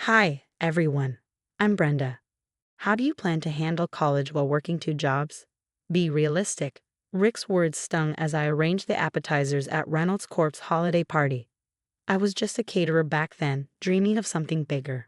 Hi, everyone. I'm Brenda. How do you plan to handle college while working two jobs? Be realistic. Rick's words stung as I arranged the appetizers at Reynolds Corp's holiday party. I was just a caterer back then, dreaming of something bigger.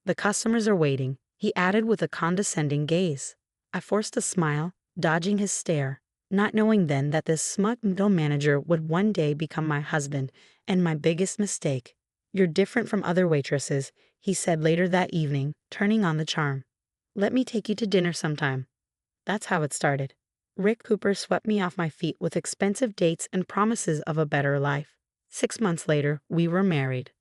The customers are waiting, he added with a condescending gaze. I forced a smile, dodging his stare, not knowing then that this smug middle manager would one day become my husband and my biggest mistake. You're different from other waitresses, he said later that evening, turning on the charm. Let me take you to dinner sometime. That's how it started. Rick Cooper swept me off my feet with expensive dates and promises of a better life. 6 months later, we were married.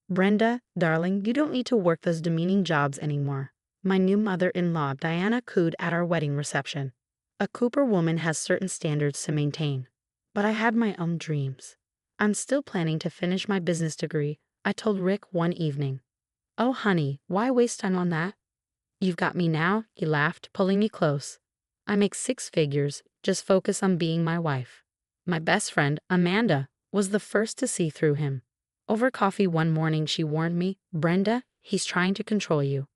Brenda, darling, you don't need to work those demeaning jobs anymore. My new mother-in-law, Diana, cooed at our wedding reception. A Cooper woman has certain standards to maintain. But I had my own dreams. I'm still planning to finish my business degree, I told Rick one evening. Oh, honey, why waste time on that? You've got me now, he laughed, pulling me close. I make six figures, just focus on being my wife. My best friend, Amanda, was the first to see through him. Over coffee one morning, she warned me, Brenda, he's trying to control you.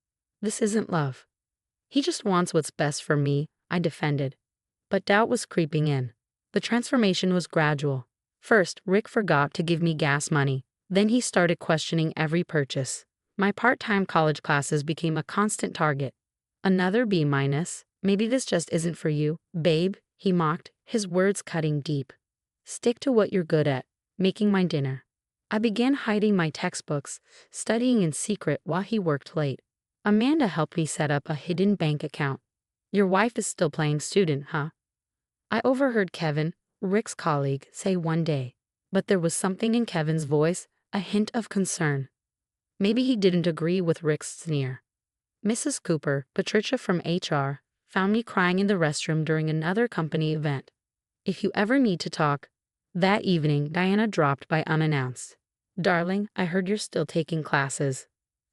This isn't love. He just wants what's best for me, I defended. But doubt was creeping in. The transformation was gradual. First, Rick forgot to give me gas money. Then he started questioning every purchase. My part-time college classes became a constant target. Another B minus. Maybe this just isn't for you, babe, he mocked, his words cutting deep. Stick to what you're good at, making my dinner. I began hiding my textbooks, studying in secret while he worked late. Amanda helped me set up a hidden bank account. Your wife is still playing student, huh? I overheard Kevin, Rick's colleague, say one day. But there was something in Kevin's voice, a hint of concern. Maybe he didn't agree with Rick's sneer. Mrs. Cooper, Patricia from HR, found me crying in the restroom during another company event. If you ever need to talk. That evening, Diana dropped by unannounced. Darling, I heard you're still taking classes.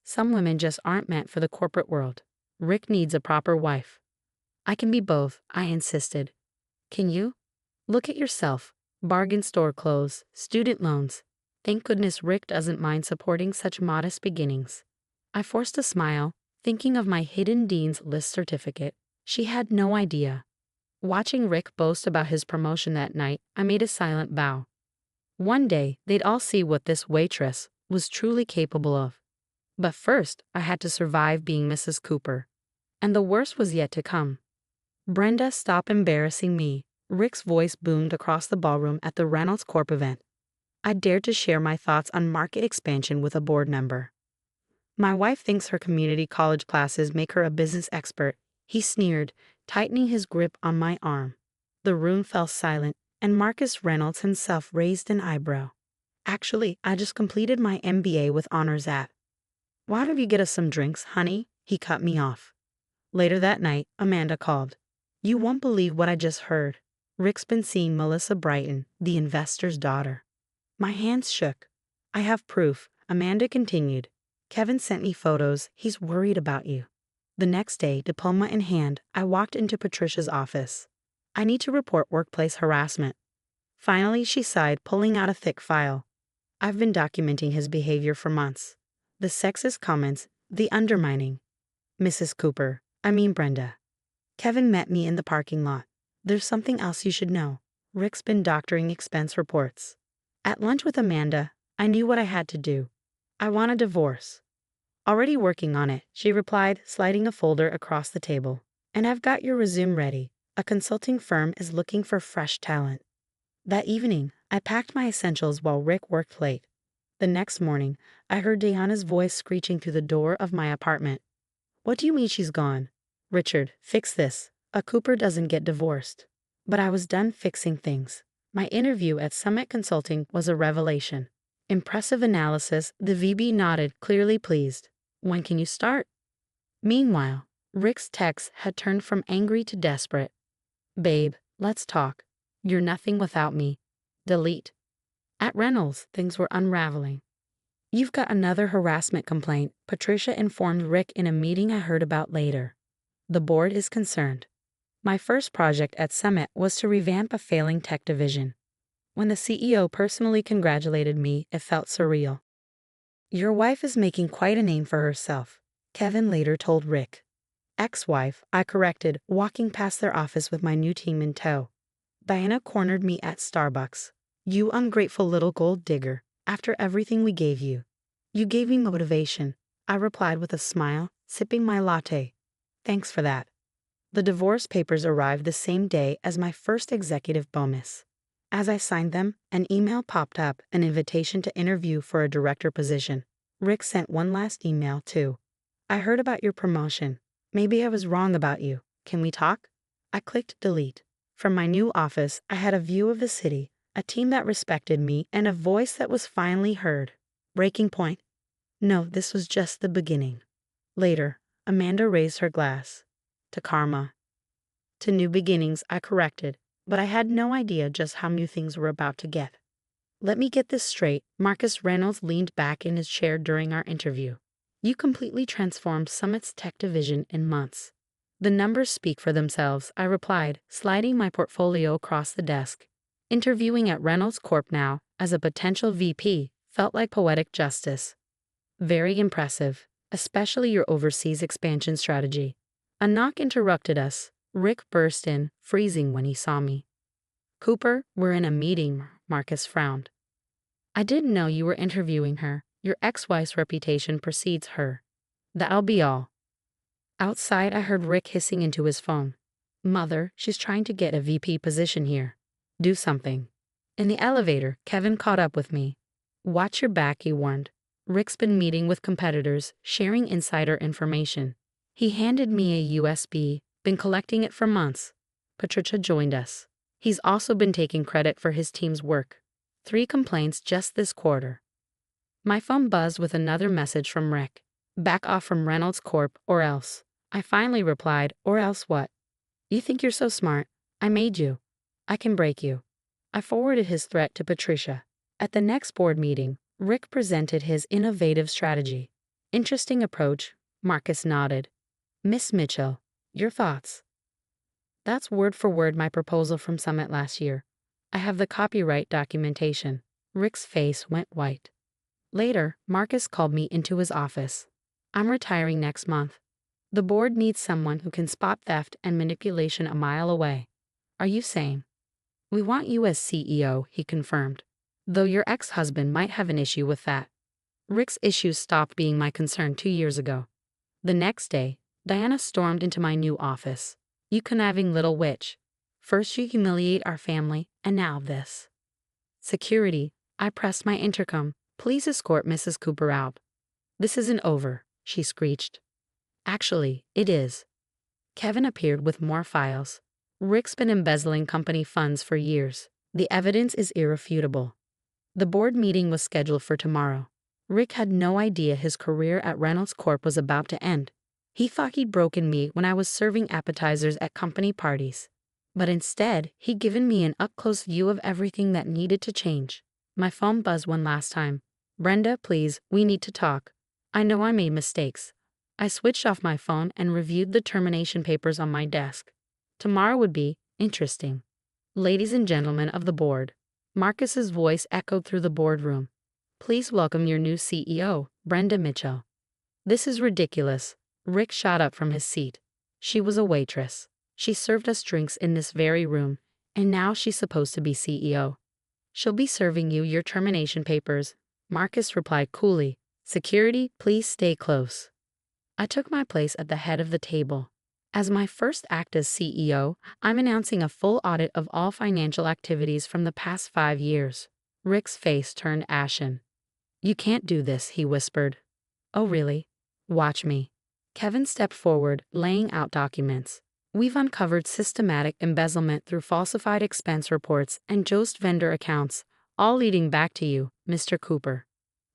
Some women just aren't meant for the corporate world. Rick needs a proper wife. I can be both, I insisted. Can you? Look at yourself. Bargain store clothes, student loans. Thank goodness Rick doesn't mind supporting such modest beginnings. I forced a smile, thinking of my hidden dean's list certificate. She had no idea. Watching Rick boast about his promotion that night, I made a silent bow. One day, they'd all see what this waitress was truly capable of. But first, I had to survive being Mrs. Cooper. And the worst was yet to come. Brenda, stop embarrassing me. Rick's voice boomed across the ballroom at the Reynolds Corp event. I dared to share my thoughts on market expansion with a board member. My wife thinks her community college classes make her a business expert, he sneered, tightening his grip on my arm. The room fell silent, and Marcus Reynolds himself raised an eyebrow. Actually, I just completed my MBA with honors at. Why don't you get us some drinks, honey? He cut me off. Later that night, Amanda called. You won't believe what I just heard. Rick's been seeing Melissa Brighton, the investor's daughter. My hands shook. I have proof, Amanda continued. Kevin sent me photos, he's worried about you. The next day, diploma in hand, I walked into Patricia's office. I need to report workplace harassment. Finally, she sighed, pulling out a thick file. I've been documenting his behavior for months. The sexist comments, the undermining. Mrs. Cooper, I mean Brenda. Kevin met me in the parking lot. There's something else you should know. Rick's been doctoring expense reports. At lunch with Amanda, I knew what I had to do. I want a divorce. Already working on it, she replied, sliding a folder across the table. And I've got your resume ready. A consulting firm is looking for fresh talent. That evening, I packed my essentials while Rick worked late. The next morning, I heard Diana's voice screeching through the door of my apartment. What do you mean she's gone? Richard, fix this. A Cooper doesn't get divorced. But I was done fixing things. My interview at Summit Consulting was a revelation. Impressive analysis, the VB nodded, clearly pleased. When can you start? Meanwhile, Rick's texts had turned from angry to desperate. Babe, let's talk. You're nothing without me. Delete. At Reynolds, things were unraveling. You've got another harassment complaint, Patricia informed Rick in a meeting I heard about later. The board is concerned. My first project at Summit was to revamp a failing tech division. When the CEO personally congratulated me, it felt surreal. Your wife is making quite a name for herself, Kevin later told Rick. Ex-wife, I corrected, walking past their office with my new team in tow. Diana cornered me at Starbucks. You ungrateful little gold digger, after everything we gave you. You gave me motivation, I replied with a smile, sipping my latte. Thanks for that. The divorce papers arrived the same day as my first executive bonus. As I signed them, an email popped up, an invitation to interview for a director position. Rick sent one last email, too. I heard about your promotion. Maybe I was wrong about you. Can we talk? I clicked delete. From my new office, I had a view of the city, a team that respected me, and a voice that was finally heard. Breaking point. No, this was just the beginning. Later, Amanda raised her glass. To karma. To new beginnings, I corrected, but I had no idea just how new things were about to get. Let me get this straight, Marcus Reynolds leaned back in his chair during our interview. You completely transformed Summit's tech division in months. The numbers speak for themselves, I replied, sliding my portfolio across the desk. Interviewing at Reynolds Corp now, as a potential VP, felt like poetic justice. Very impressive, especially your overseas expansion strategy. A knock interrupted us. Rick burst in, freezing when he saw me. Cooper, we're in a meeting, Marcus frowned. I didn't know you were interviewing her. Your ex-wife's reputation precedes her. That'll be all. Outside, I heard Rick hissing into his phone. Mother, she's trying to get a VP position here. Do something. In the elevator, Kevin caught up with me. Watch your back, he warned. Rick's been meeting with competitors, sharing insider information. He handed me a USB, been collecting it for months. Patricia joined us. He's also been taking credit for his team's work. 3 complaints just this quarter. My phone buzzed with another message from Rick. Back off from Reynolds Corp or else. I finally replied, or else what? You think you're so smart? I made you. I can break you. I forwarded his threat to Patricia. At the next board meeting, Rick presented his innovative strategy. Interesting approach, Marcus nodded. Miss Mitchell, your thoughts? That's word for word my proposal from Summit last year. I have the copyright documentation. Rick's face went white. Later, Marcus called me into his office. I'm retiring next month. The board needs someone who can spot theft and manipulation a mile away. Are you sane? We want you as CEO, he confirmed. Though your ex-husband might have an issue with that. Rick's issues stopped being my concern 2 years ago. The next day, Diana stormed into my new office. You conniving little witch. First you humiliate our family, and now this. Security, I pressed my intercom. Please escort Mrs. Cooper out. This isn't over, she screeched. Actually, it is. Kevin appeared with more files. Rick's been embezzling company funds for years. The evidence is irrefutable. The board meeting was scheduled for tomorrow. Rick had no idea his career at Reynolds Corp was about to end. He thought he'd broken me when I was serving appetizers at company parties. But instead, he'd given me an up-close view of everything that needed to change. My phone buzzed one last time. Brenda, please, we need to talk. I know I made mistakes. I switched off my phone and reviewed the termination papers on my desk. Tomorrow would be interesting. Ladies and gentlemen of the board. Marcus's voice echoed through the boardroom. Please welcome your new CEO, Brenda Mitchell. This is ridiculous. Rick shot up from his seat. She was a waitress. She served us drinks in this very room, and now she's supposed to be CEO. She'll be serving you your termination papers, Marcus replied coolly. Security, please stay close. I took my place at the head of the table. As my first act as CEO, I'm announcing a full audit of all financial activities from the past 5 years. Rick's face turned ashen. You can't do this, he whispered. Oh really? Watch me. Kevin stepped forward, laying out documents. We've uncovered systematic embezzlement through falsified expense reports and josed vendor accounts, all leading back to you, Mr. Cooper.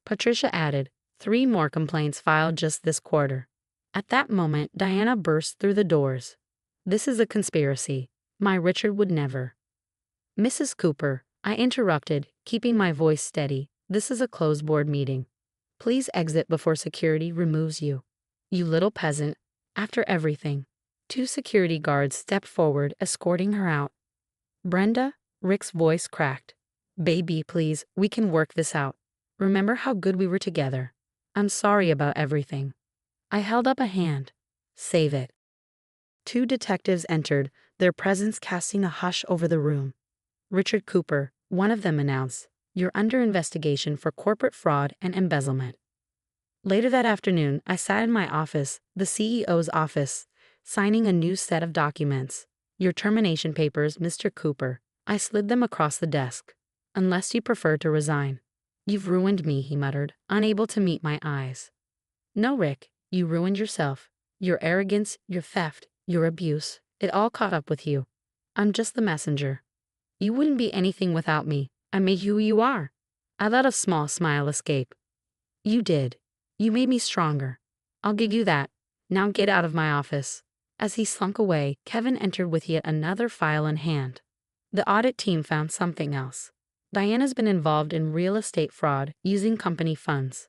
Patricia added, 3 more complaints filed just this quarter. At that moment, Diana burst through the doors. This is a conspiracy. My Richard would never. Mrs. Cooper, I interrupted, keeping my voice steady. This is a closed board meeting. Please exit before security removes you. You little peasant. After everything. 2 security guards stepped forward, escorting her out. Brenda, Rick's voice cracked. Baby, please, we can work this out. Remember how good we were together. I'm sorry about everything. I held up a hand. Save it. Two detectives entered, their presence casting a hush over the room. Richard Cooper, one of them announced, "You're under investigation for corporate fraud and embezzlement." Later that afternoon, I sat in my office, the CEO's office, signing a new set of documents. "Your termination papers, Mr. Cooper." I slid them across the desk. "Unless you prefer to resign." "You've ruined me," he muttered, unable to meet my eyes. "No, Rick, you ruined yourself. Your arrogance, your theft, your abuse, it all caught up with you. I'm just the messenger. You wouldn't be anything without me. I made you who you are." I let a small smile escape. "You did. You made me stronger. I'll give you that. Now get out of my office." As he slunk away, Kevin entered with yet another file in hand. The audit team found something else. Diana's been involved in real estate fraud using company funds.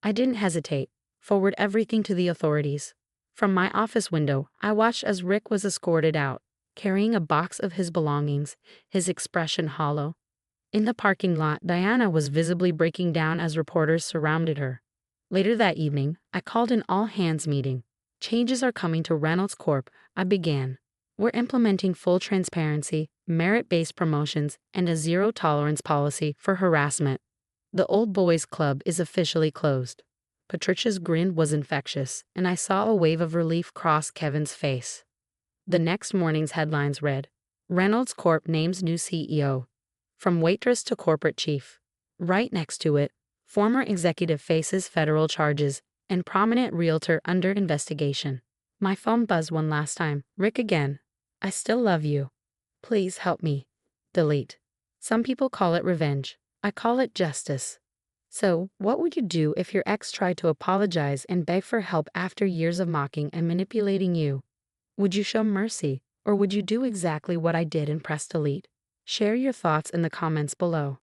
I didn't hesitate. Forward everything to the authorities. From my office window, I watched as Rick was escorted out, carrying a box of his belongings, his expression hollow. In the parking lot, Diana was visibly breaking down as reporters surrounded her. Later that evening, I called an all-hands meeting. "Changes are coming to Reynolds Corp," I began. "We're implementing full transparency, merit-based promotions, and a zero-tolerance policy for harassment. The Old Boys Club is officially closed." Patricia's grin was infectious, and I saw a wave of relief cross Kevin's face. The next morning's headlines read, "Reynolds Corp names new CEO. From waitress to corporate chief." Right next to it, "Former executive faces federal charges, and prominent realtor under investigation." My phone buzzed one last time. "Rick again. I still love you. Please help me." Delete. Some people call it revenge. I call it justice. So, what would you do if your ex tried to apologize and beg for help after years of mocking and manipulating you? Would you show mercy, or would you do exactly what I did and press delete? Share your thoughts in the comments below.